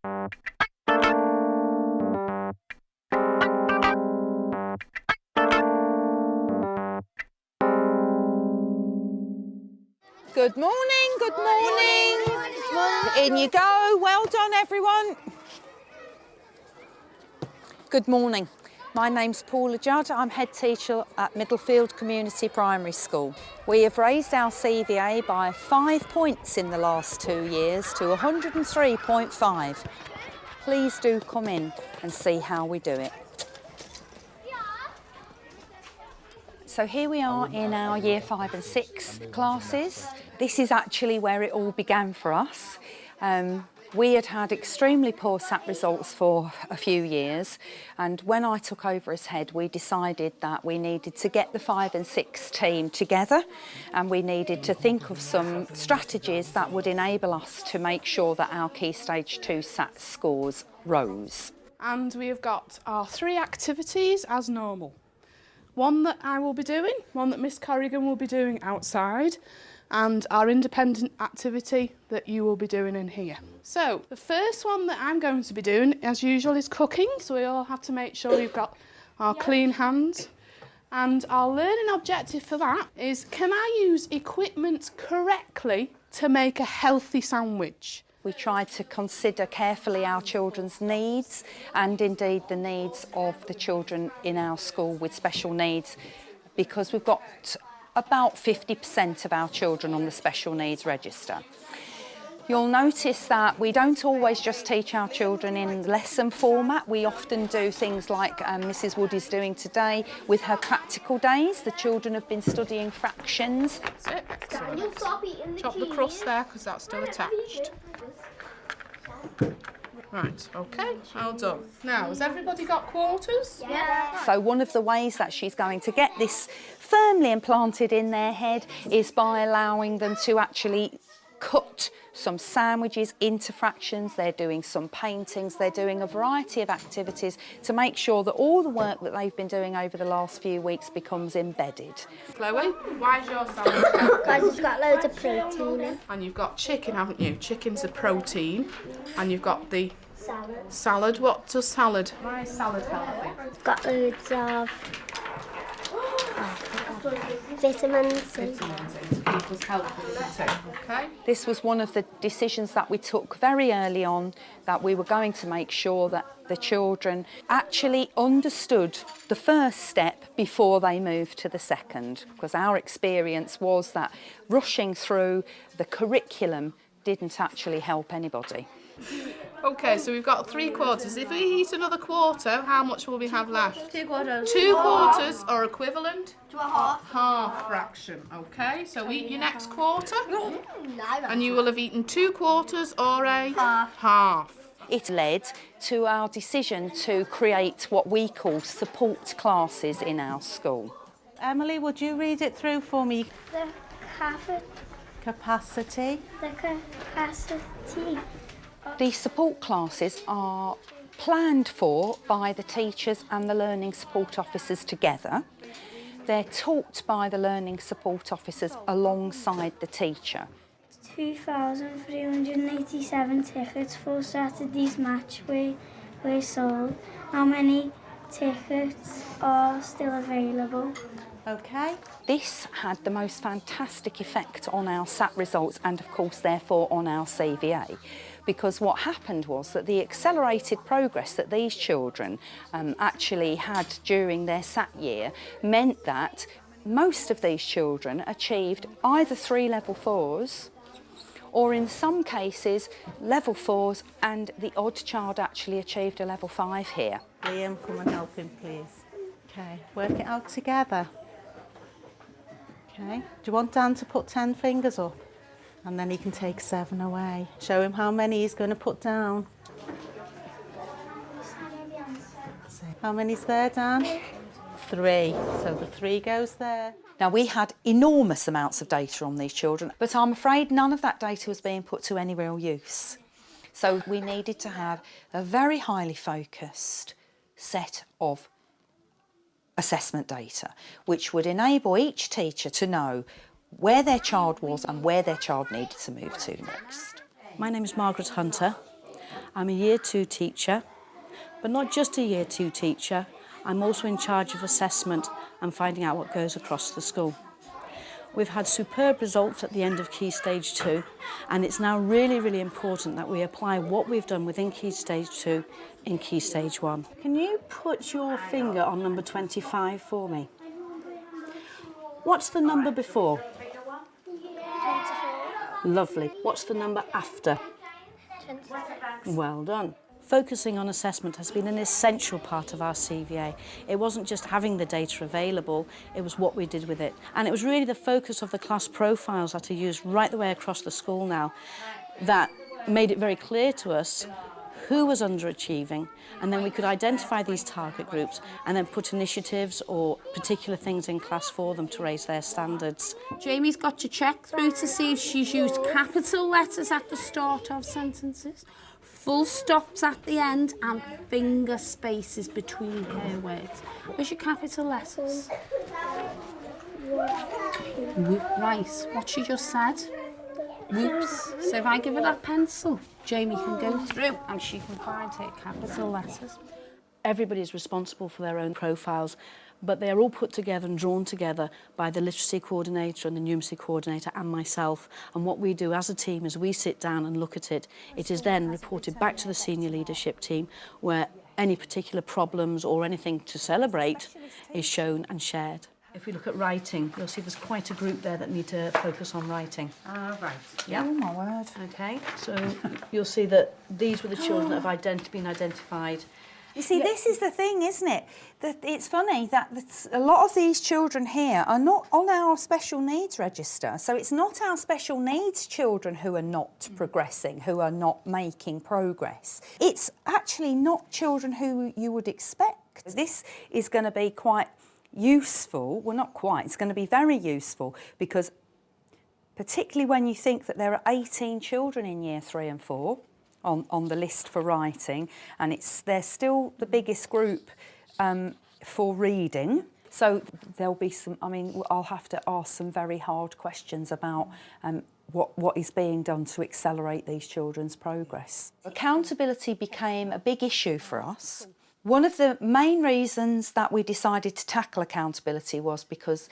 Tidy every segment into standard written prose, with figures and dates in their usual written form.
Good morning, good morning. In you go, well done everyone. Good morning. My name's Paula Judd. I'm head teacher at Middlefield Community Primary School. We have raised our CVA by 5 points in the last 2 years to 103.5. Please do come in and see how we do it. So here we are in our Year 5 and 6 classes. This is actually where it all began for us. We had had extremely poor SAT results for a few years, and when I took over as head, we decided that we needed to get the 5 and 6 team together, and we needed to think of some strategies that would enable us to make sure that our Key Stage 2 SAT scores rose. And we have got our 3 activities as normal. One that I will be doing, one that Miss Corrigan will be doing outside, and our independent activity that you will be doing in here. So the first one that I'm going to be doing, as usual, is cooking. So we all have to make sure we've got our clean hands. And our learning objective for that is, can I use equipment correctly to make a healthy sandwich? We tried to consider carefully our children's needs and indeed the needs of the children in our school with special needs, because we've got about 50% of our children on the special needs register. You'll notice that we don't always just teach our children in lesson format. We often do things like Mrs. Wood is doing today with her practical days. The children have been studying fractions. That's it. Chop the crust there because that's still attached. Right, okay, well done. Now, has everybody got quarters? Yeah. So one of the ways that she's going to get this firmly implanted in their head is by allowing them to actually cut some sandwiches into fractions. They're doing some paintings, they're doing a variety of activities to make sure that all the work that they've been doing over the last few weeks becomes embedded. Chloe, why's your salad healthy? Because it's got loads of protein in. And you've got chicken, haven't you? Chicken's a protein. And you've got the Salad. salad. What does salad? Why is salad healthy? It's got loads of vitamin C. Vitamins in to keep us healthy, okay? This was one of the decisions that we took very early on, that we were going to make sure that the children actually understood the first step before they moved to the second, because our experience was that rushing through the curriculum didn't actually help anybody. Okay, so we've got 3 quarters. If we eat another quarter, how much will we have left? 2 quarters. 2 quarters are equivalent To a half. half fraction. Okay, so eat your next quarter, No, and you will have eaten 2 quarters or a half. It led to our decision to create what we call support classes in our school. Emily, would you read it through for me? The Capacity. capacity. The support classes are planned for by the teachers and the learning support officers together. They're taught by the learning support officers alongside the teacher. 2,387 tickets for Saturday's match were sold. How many tickets are still available? Okay. This had the most fantastic effect on our SAT results and of course therefore on our CVA, because what happened was that the accelerated progress that these children actually had during their SAT year meant that most of these children achieved either 3 level 4s or in some cases level 4s, and the odd child actually achieved a level 5 here. Liam, come and help him, please. Okay, work it out together. Okay, do you want Dan to put 10 fingers up? And then he can take 7 away. Show him how many he's going to put down. How many's there, Dan? 3. So the 3 goes there. Now, we had enormous amounts of data on these children, but I'm afraid none of that data was being put to any real use. So we needed to have a very highly focused set of assessment data, which would enable each teacher to know where their child was and where their child needed to move to next. My name is Margaret Hunter. I'm a Year 2 teacher, but not just a Year 2 teacher, I'm also in charge of assessment and finding out what goes across the school. We've had superb results at the end of Key Stage 2, and it's now really, really important that we apply what we've done within Key Stage 2 in Key Stage 1. Can you put your finger on number 25 for me? What's the number before? 24. Lovely. What's the number after? 26. Well done. Focusing on assessment has been an essential part of our CVA. It wasn't just having the data available, it was what we did with it. And it was really the focus of the class profiles that are used right the way across the school now that made it very clear to us who was underachieving, and then we could identify these target groups and then put initiatives or particular things in class for them to raise their standards. Jamie's got to check through to see if she's used capital letters at the start of sentences, full stops at the end, and finger spaces between her words. Where's your capital letters? Right, what she just said. Whoops. So if I give her that pencil, Jamie can go through and she can find her capital letters. Everybody's responsible for their own profiles, but they are all put together and drawn together by the literacy coordinator and the numeracy coordinator and myself. And what we do as a team is we sit down and look at it. It is then reported back to the senior leadership team where any particular problems or anything to celebrate is shown and shared. If we look at writing, you'll see there's quite a group there that need to focus on writing. Right. Yeah. Oh, my word. Okay, so you'll see that these were the children that have been identified. You see, this is the thing, isn't it? That it's funny that a lot of these children here are not on our special needs register. So it's not our special needs children who are not progressing, who are not making progress. It's actually not children who you would expect. This is going to be quite useful. Well, not quite. It's going to be very useful because particularly when you think that there are 18 children in Year 3 and 4 on the list for writing, and they're still the biggest group for reading. So there'll be some, I'll have to ask some very hard questions about what is being done to accelerate these children's progress. Accountability became a big issue for us. One of the main reasons that we decided to tackle accountability was because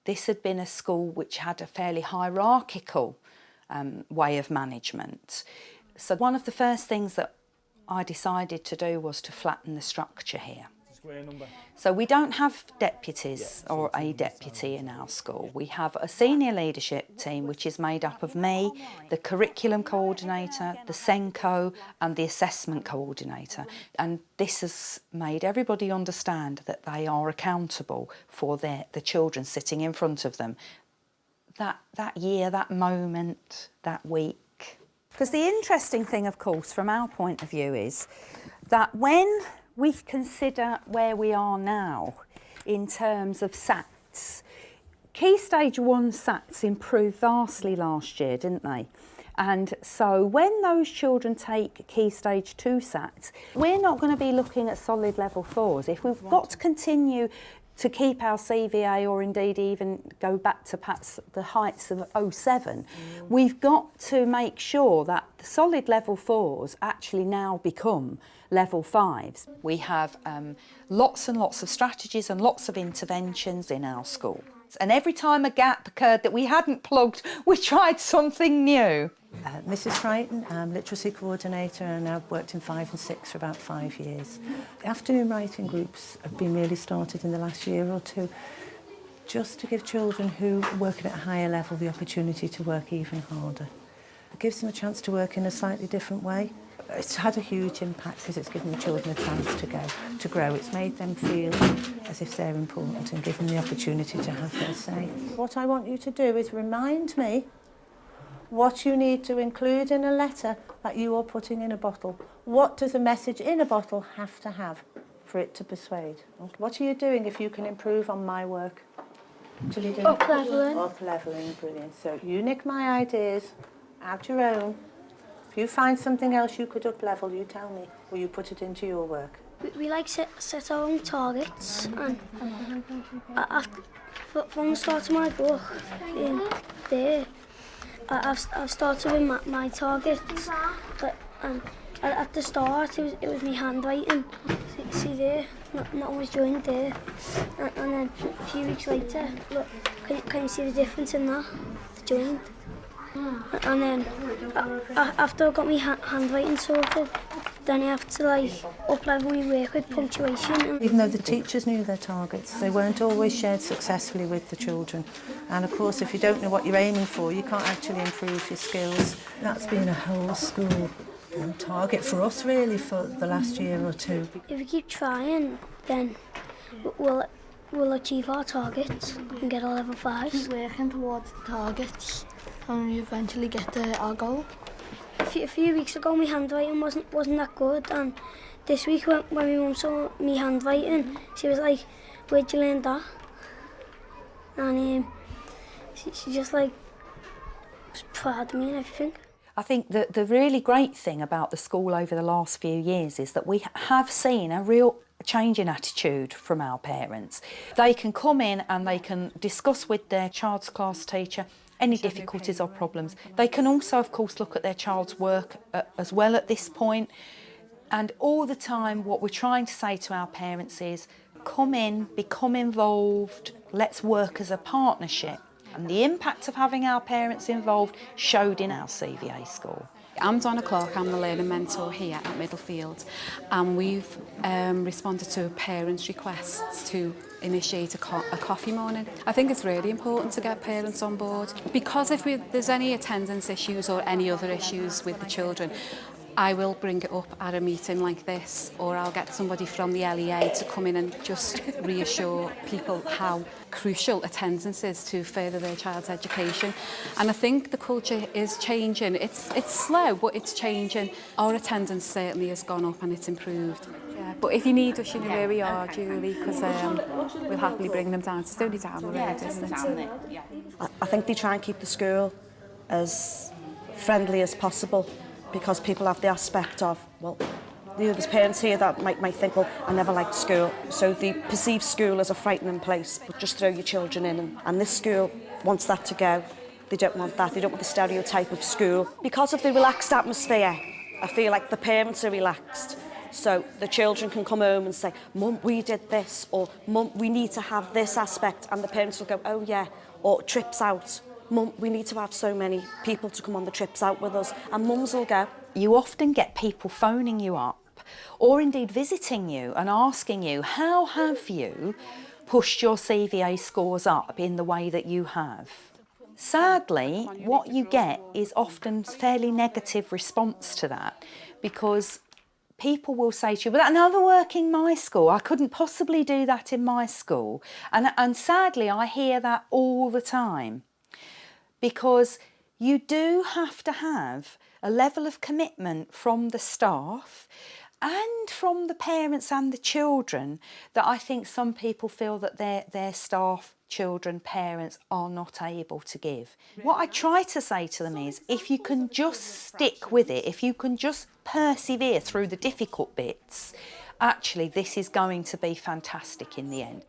this had been a school which had a fairly hierarchical way of management. So one of the first things that I decided to do was to flatten the structure here. So we don't have deputies or a deputy in our school. We have a senior leadership team which is made up of me, the curriculum coordinator, the SENCO and the assessment coordinator. And this has made everybody understand that they are accountable for the children sitting in front of them. That year, that moment, that week. Because the interesting thing, of course, from our point of view is that when we consider where we are now in terms of SATs. Key Stage 1 SATs improved vastly last year, didn't they? And so when those children take Key Stage 2 SATs, we're not going to be looking at solid level 4s. If we've got to continue to keep our CVA or indeed even go back to perhaps the heights of 07, we've got to make sure that the solid level 4s actually now become level 5s. We have lots and lots of strategies and lots of interventions in our school. And every time a gap occurred that we hadn't plugged, we tried something new. Mrs. Crichton, I'm literacy coordinator and I've worked in 5 and 6 for about 5 years. The afternoon writing groups have been really started in the last year or two just to give children who work at a higher level the opportunity to work even harder. It gives them a chance to work in a slightly different way. It's had a huge impact because it's given the children a chance to grow. It's made them feel as if they're important and given the opportunity to have their say. What I want you to do is remind me what you need to include in a letter that you are putting in a bottle. What does a message in a bottle have to have for it to persuade? What are you doing if you can improve on my work? Up-levelling. Up-levelling, brilliant. So you nick my ideas, add your own. If you find something else you could up-level, you tell me, or you put it into your work. We like set our own targets, and from the start of my book, I've started with my targets, At the start, it was my handwriting. See there, nothing was joined there. And then a few weeks later, look, can you see the difference in that? The joint. And then after I got my handwriting sorted, then I have to like up-level my work with punctuation. Even though the teachers knew their targets, they weren't always shared successfully with the children. And of course, if you don't know what you're aiming for, you can't actually improve your skills. That's been a whole school target for us really for the last year or two. If we keep trying, then we'll achieve our targets and get a level 5. Keep working towards the targets and we eventually get our goal. A few weeks ago, my handwriting wasn't that good, and this week when my mum saw me handwriting, she was like, "Where'd you learn that?" And she just like was proud of me and everything. I think that the really great thing about the school over the last few years is that we have seen a real change in attitude from our parents. They can come in and they can discuss with their child's class teacher any difficulties or problems. They can also, of course, look at their child's work as well at this point. And all the time, what we're trying to say to our parents is, come in, become involved, let's work as a partnership. And the impact of having our parents involved showed in our CVA school. I'm Donna Clark, I'm the learning mentor here at Middlefield, and we've responded to parents' requests to initiate a coffee morning. I think it's really important to get parents on board, because if there's any attendance issues or any other issues with the children, I will bring it up at a meeting like this, or I'll get somebody from the LEA to come in and just reassure people how crucial attendance is to further their child's education. And I think the culture is changing. It's slow, but it's changing. Our attendance certainly has gone up and it's improved. Yeah, but if you need us, you know where we are, Julie, because we'll happily bring them down. It's only down the road, isn't it? I think they try and keep the school as friendly as possible, because people have the aspect of, well, there's parents here that might think, well, I never liked school. So they perceive school as a frightening place, but just throw your children in. And this school wants that to go. They don't want that. They don't want the stereotype of school. Because of the relaxed atmosphere, I feel like the parents are relaxed. So the children can come home and say, Mum, we did this, or Mum, we need to have this aspect. And the parents will go, oh yeah, or trips out. Mum, we need to have so many people to come on the trips out with us, and mums will go. You often get people phoning you up or indeed visiting you and asking you, how have you pushed your CVA scores up in the way that you have? Sadly, what you get is often fairly negative response to that, because people will say to you, well, that never work in my school. I couldn't possibly do that in my school. And sadly, I hear that all the time. Because you do have to have a level of commitment from the staff and from the parents and the children that I think some people feel that their staff, children, parents are not able to give. What I try to say to them is, if you can just stick with it, if you can just persevere through the difficult bits, actually this is going to be fantastic in the end.